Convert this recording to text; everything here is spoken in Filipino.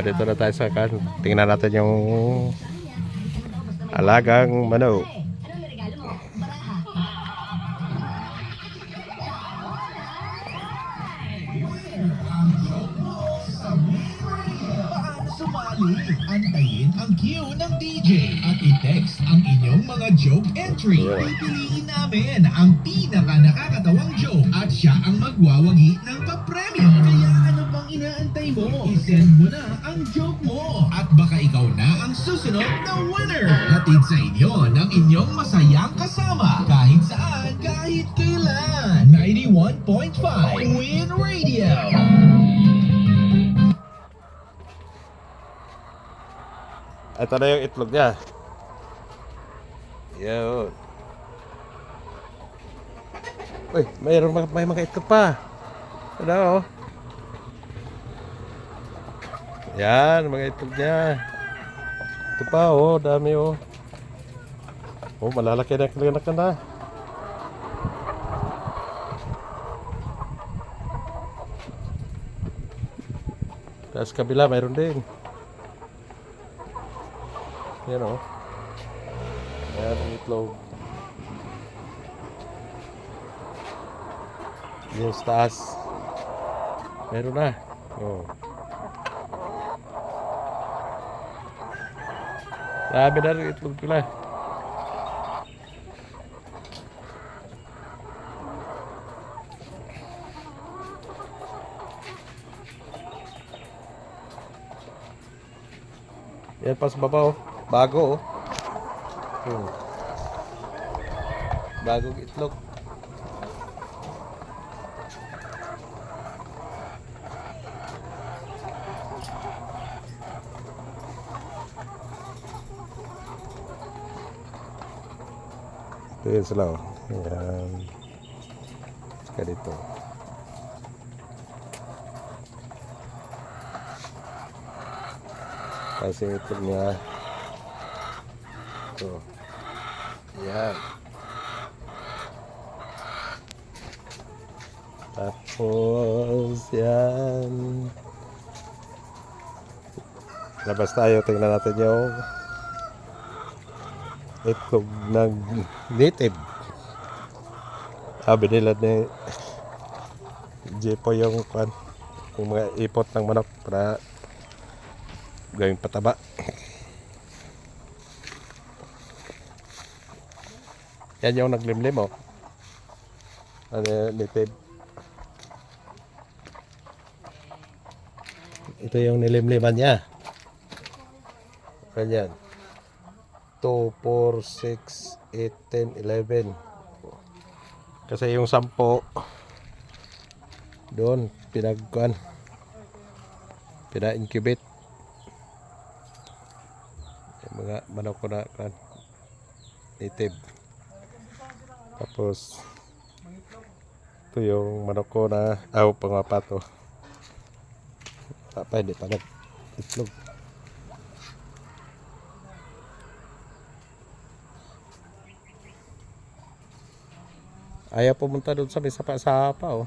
Dito na tayo sa kan. Tingnan natin yung alagang manok. Antayin ang cue ng DJ at i-text ang inyong mga joke entry. Pipiliin namin ang pinaka nakakatawang joke at siya ang magwawagi ng papremyo. Kaya ano pang inaantay mo? I-send mo na ang joke mo at baka ikaw na ang susunod na winner. Hatid sa inyo ng inyong masayang kasama kahit saan, kahit kailan. 91.5 Win Radio. Ito na yung itlog niya. Yun. Uy, may mga itlog pa. Ano oh. Yan, mga itlog niya. Ito pa oh, dami oh. Oh, malalaki na kalanak na. Tapos kabila, mayroon din. Yan o. Ayan ang itlog. Yung sa taas. Meron na. Oh. Sabi na rin itlog pala. Yan pa sa baba oh. Bago oh. Bagong itlog. Ito yun sila oh. Ayan. Saka dito. Kasi itlog niya. Ito. Ayan. Tapos yan. Labas tayo. Tingnan natin yung itlog ng native. Binilad ni Jepo yung mga ipot ng manok para gawing pataba. Yan yung naglimlim oh. Native. Ito yung nilimliman niya. Ganyan. 2, 4, 6, 8, 10, 11. Kasi yung 10 doon pina-incubate. Yung mga manok ko na native. Tapos ito yung manok ko na pangapato. Hindi pa nag-itlog. Ayaw pumunta doon sa may sapa-sapa oh.